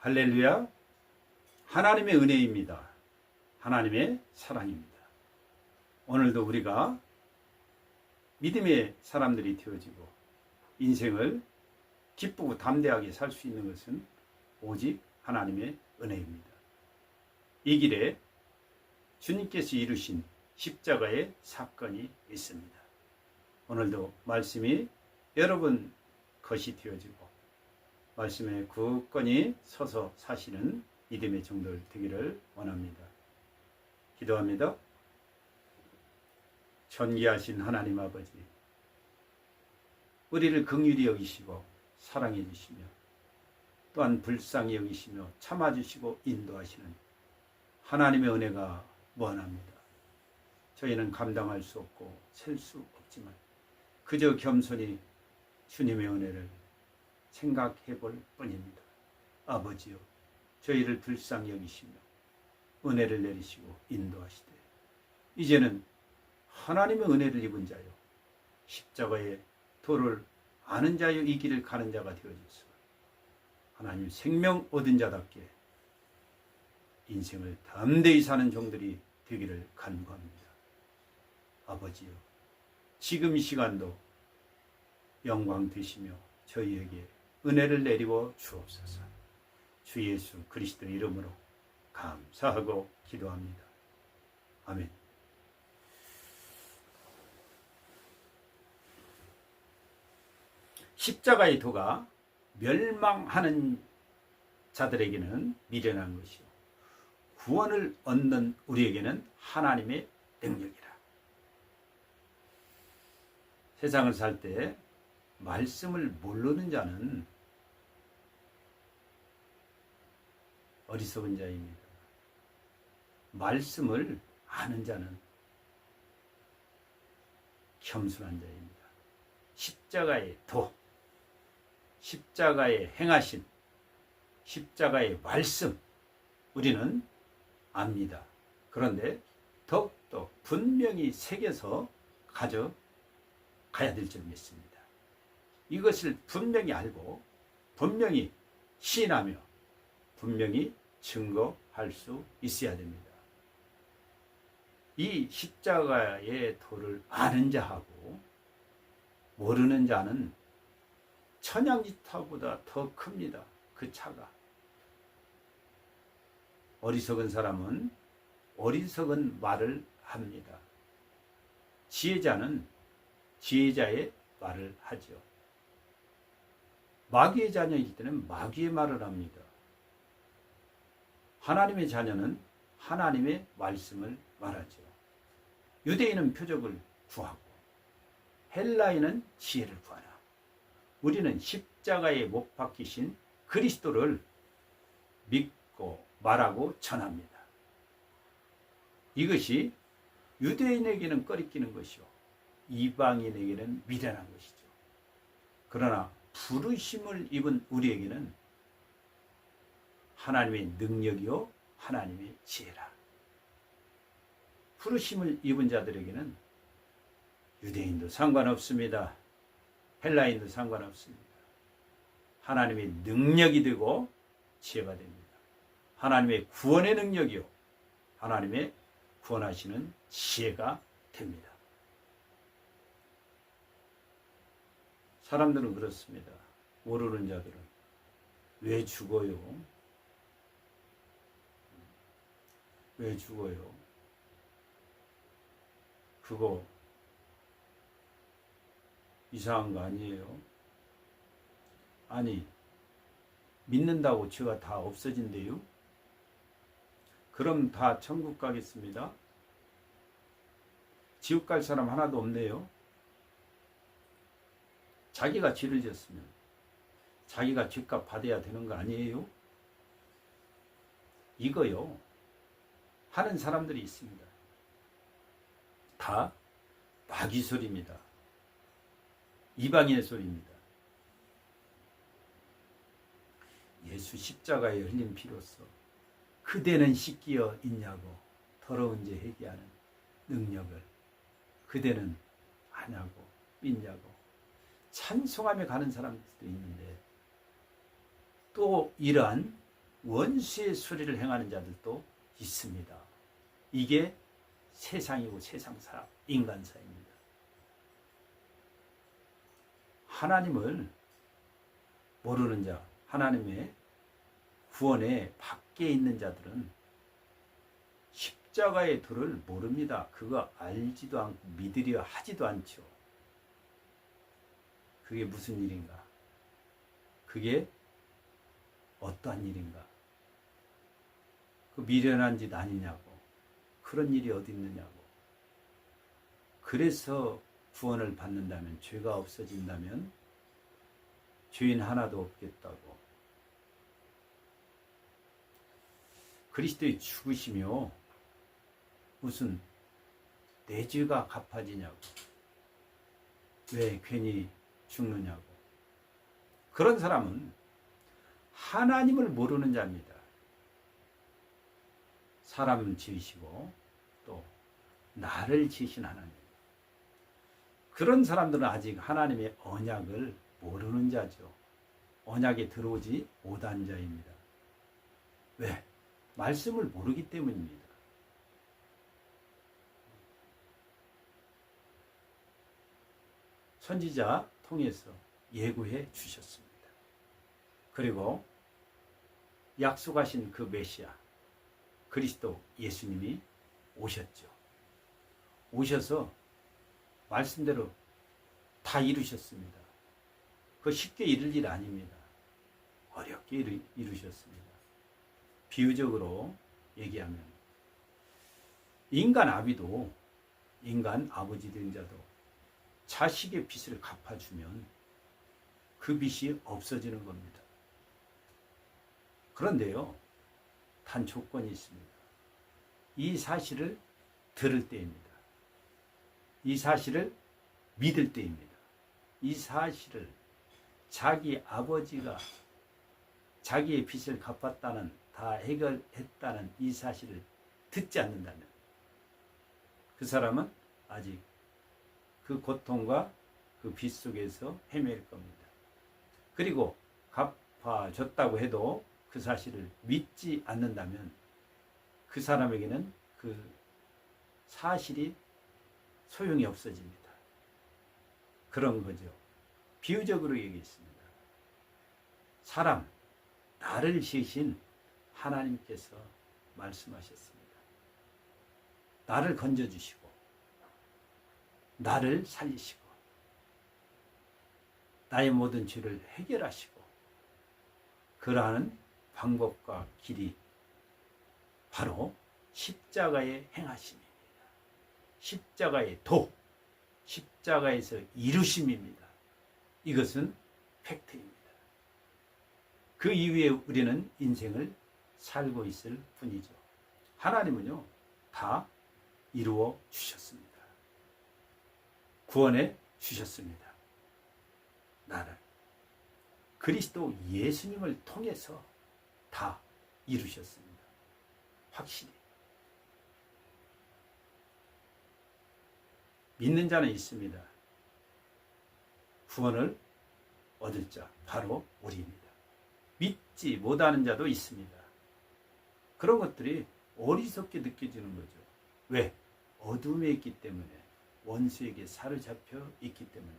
할렐루야. 하나님의 은혜입니다. 하나님의 사랑입니다. 오늘도 우리가 믿음의 사람들이 되어지고 인생을 기쁘고 담대하게 살 수 있는 것은 오직 하나님의 은혜입니다. 이 길에 주님께서 이루신 십자가의 사건이 있습니다. 오늘도 말씀이 여러분 것이 되어지고 말씀에 굳건히 서서 사시는 믿음의 종들 되기를 원합니다. 기도합니다. 존귀하신 하나님 아버지, 우리를 긍휼히 여기시고 사랑해 주시며 또한 불쌍히 여기시며 참아주시고 인도하시는 하나님의 은혜가 무한합니다. 저희는 감당할 수 없고 셀 수 없지만 그저 겸손히 주님의 은혜를 생각해 볼 뿐입니다. 아버지여, 저희를 불쌍히 여기시며 은혜를 내리시고 인도하시되 이제는 하나님의 은혜를 입은 자요 십자가의 도를 아는 자요 이 길을 가는 자가 되어주소서. 하나님 생명 얻은 자답게 인생을 담대히 사는 종들이 되기를 간구합니다. 아버지여, 지금 이 시간도 영광 되시며 저희에게 은혜를 내리고 주옵소서. 주 예수 그리스도 이름으로 감사하고 기도합니다. 아멘. 십자가의 도가 멸망하는 자들에게는 미련한 것이요 구원을 얻는 우리에게는 하나님의 능력이라. 세상을 살 때 말씀을 모르는 자는 어리석은 자입니다. 말씀을 아는 자는 겸손한 자입니다. 십자가의 도, 십자가의 행하신 십자가의 말씀 우리는 압니다. 그런데 더욱더 분명히 새겨서 가져가야 될 점이 있습니다. 이것을 분명히 알고 분명히 시인하며 분명히 증거할 수 있어야 됩니다. 이 십자가의 도를 아는 자하고 모르는 자는 천양지타보다 더 큽니다. 그 차가. 어리석은 사람은 어리석은 말을 합니다. 지혜자는 지혜자의 말을 하죠. 마귀의 자녀이기 때문에 마귀의 말을 합니다. 하나님의 자녀는 하나님의 말씀을 말하죠. 유대인은 표적을 구하고 헬라인은 지혜를 구하라. 우리는 십자가에 못 박히신 그리스도를 믿고 말하고 전합니다. 이것이 유대인에게는 꺼리끼는 것이요 이방인에게는 미련한 것이죠. 그러나 부르심을 입은 우리에게는 하나님의 능력이요 하나님의 지혜라. 부르심을 입은 자들에게는 유대인도 상관없습니다. 헬라인도 상관없습니다. 하나님의 능력이 되고 지혜가 됩니다. 하나님의 구원의 능력이요 하나님의 구원하시는 지혜가 됩니다. 사람들은 그렇습니다. 모르는 자들은 왜 죽어요? 왜 죽어요? 그거 이상한 거 아니에요? 아니, 믿는다고 죄가 다 없어진대요? 그럼 다 천국 가겠습니다? 지옥 갈 사람 하나도 없네요? 자기가 죄를 지었으면 자기가 죄값 받아야 되는 거 아니에요? 이거요 하는 사람들이 있습니다. 다 마귀 소리입니다. 이방인의 소리입니다. 예수 십자가에 흘린 피로써 그대는 씻기어 있냐고 더러운 죄 회개하는 능력을 그대는 아냐고 믿냐고 찬송하며 가는 사람들도 있는데 또 이러한 원수의 소리를 행하는 자들도 있습니다. 이게 세상이고 세상사, 인간사입니다. 하나님을 모르는 자, 하나님의 구원의 밖에 있는 자들은 십자가의 도를 모릅니다. 그거 알지도 않고 믿으려 하지도 않죠. 그게 무슨 일인가? 그게 어떠한 일인가? 그 미련한 짓 아니냐고. 그런 일이 어디 있느냐고. 그래서 구원을 받는다면, 죄가 없어진다면 죄인 하나도 없겠다고. 그리스도의 죽으시며 무슨 내 죄가 갚아지냐고. 왜 괜히 죽느냐고. 그런 사람은 하나님을 모르는 자입니다. 사람은 지으시고 또 나를 지으신 하나님. 그런 사람들은 아직 하나님의 언약을 모르는 자죠. 언약에 들어오지 못한 자입니다. 왜? 말씀을 모르기 때문입니다. 선지자 통해서 예고해 주셨습니다. 그리고 약속하신 그 메시아 그리스도 예수님이 오셨죠. 오셔서 말씀대로 다 이루셨습니다. 그거 쉽게 이룰 일 아닙니다. 어렵게 이루셨습니다. 비유적으로 얘기하면 인간 아비도, 인간 아버지 된 자도 자식의 빚을 갚아주면 그 빚이 없어지는 겁니다. 그런데요, 단 조건이 있습니다. 이 사실을 들을 때입니다. 이 사실을 믿을 때입니다. 이 사실을 자기 아버지가 자기의 빚을 갚았다는, 다 해결했다는 이 사실을 듣지 않는다면 그 사람은 아직 그 고통과 그 빚 속에서 헤맬 겁니다. 그리고 갚아줬다고 해도 그 사실을 믿지 않는다면 그 사람에게는 그 사실이 소용이 없어집니다. 그런 거죠. 비유적으로 얘기했습니다. 사람, 나를 지으신 하나님께서 말씀하셨습니다. 나를 건져주시고 나를 살리시고 나의 모든 죄를 해결하시고 그러한 방법과 길이 바로 십자가의 행하심입니다. 십자가의 도, 십자가에서 이루심입니다. 이것은 팩트입니다. 그 이후에 우리는 인생을 살고 있을 뿐이죠. 하나님은요, 다 이루어 주셨습니다. 구원해 주셨습니다. 나를. 그리스도 예수님을 통해서 다 이루셨습니다. 확실히. 믿는 자는 있습니다. 구원을 얻을 자, 바로 우리입니다. 믿지 못하는 자도 있습니다. 그런 것들이 어리석게 느껴지는 거죠. 왜? 어둠에 있기 때문에, 원수에게 사로잡혀 있기 때문에.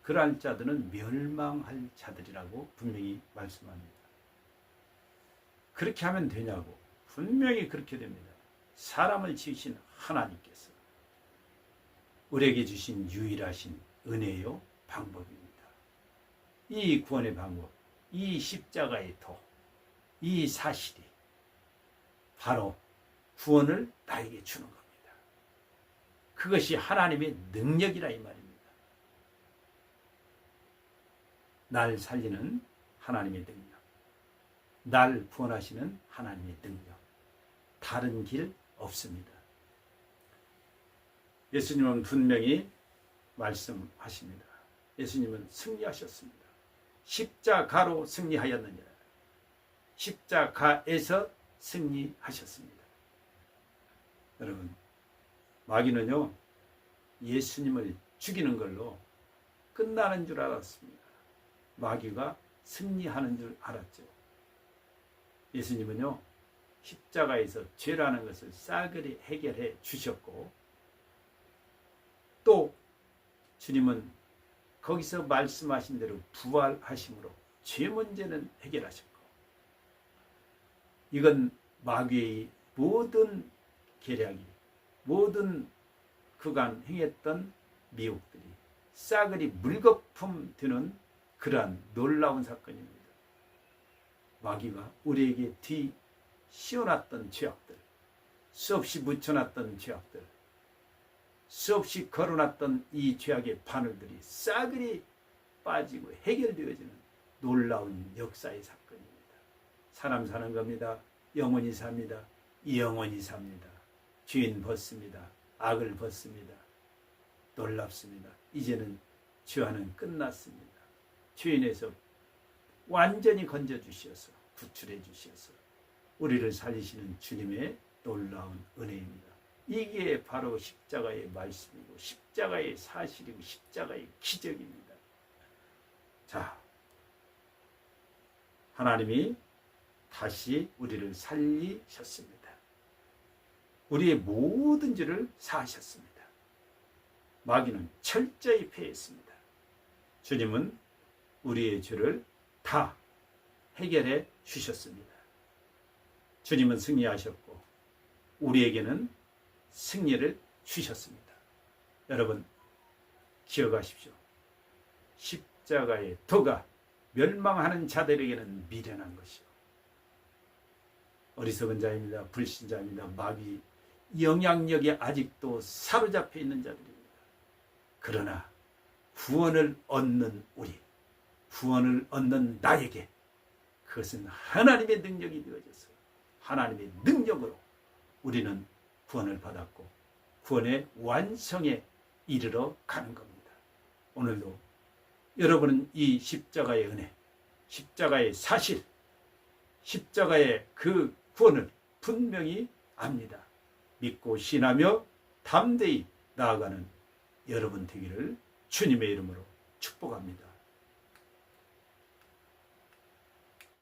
그러한 자들은 멸망할 자들이라고 분명히 말씀합니다. 그렇게 하면 되냐고? 분명히 그렇게 됩니다. 사람을 지으신 하나님께서 우리에게 주신 유일하신 은혜요 방법입니다. 이 구원의 방법, 이 십자가의 도, 이 사실이 바로 구원을 나에게 주는 겁니다. 그것이 하나님의 능력이라 이 말입니다. 날 살리는 하나님의 능력, 날 구원하시는 하나님의 능력, 다른 길 없습니다. 예수님은 분명히 말씀하십니다. 예수님은 승리하셨습니다. 십자가로 승리하였느니라. 십자가에서 승리하셨습니다. 여러분, 마귀는요, 예수님을 죽이는 걸로 끝나는 줄 알았습니다. 마귀가 승리하는 줄 알았죠. 예수님은요, 십자가에서 죄라는 것을 싸그리 해결해 주셨고, 또 주님은 거기서 말씀하신 대로 부활하심으로 죄 문제는 해결하셨고, 이건 마귀의 모든 계략이, 모든 그간 행했던 미혹들이 싸그리 물거품 되는 그러한 놀라운 사건입니다. 마귀가 우리에게 뒤 씌워놨던 죄악들, 수없이 묻혀놨던 죄악들, 수없이 걸어놨던 이 죄악의 바늘들이 싸그리 빠지고 해결되어지는 놀라운 역사의 사건입니다. 사람 사는 겁니다. 영원히 삽니다. 영원히 삽니다. 죄인 벗습니다. 악을 벗습니다. 놀랍습니다. 이제는 죄와는 끝났습니다. 죄인에서 완전히 건져주셔서 구출해 주셔서 우리를 살리시는 주님의 놀라운 은혜입니다. 이게 바로 십자가의 말씀이고 십자가의 사실이고 십자가의 기적입니다. 자, 하나님이 다시 우리를 살리셨습니다. 우리의 모든 죄를 사하셨습니다. 마귀는 철저히 패했습니다. 주님은 우리의 죄를 다 해결해 주셨습니다. 주님은 승리하셨고 우리에게는 승리를 주셨습니다. 여러분 기억하십시오. 십자가의 도가 멸망하는 자들에게는 미련한 것이요, 어리석은 자입니다. 불신자입니다. 마귀 영향력에 아직도 사로잡혀 있는 자들입니다. 그러나 구원을 얻는 우리, 구원을 얻는 나에게 그것은 하나님의 능력이 되어져서 하나님의 능력으로 우리는 구원을 받았고 구원의 완성에 이르러 가는 겁니다. 오늘도 여러분은 이 십자가의 은혜, 십자가의 사실, 십자가의 그 구원을 분명히 압니다. 믿고 신하며 담대히 나아가는 여러분 되기를 주님의 이름으로 축복합니다.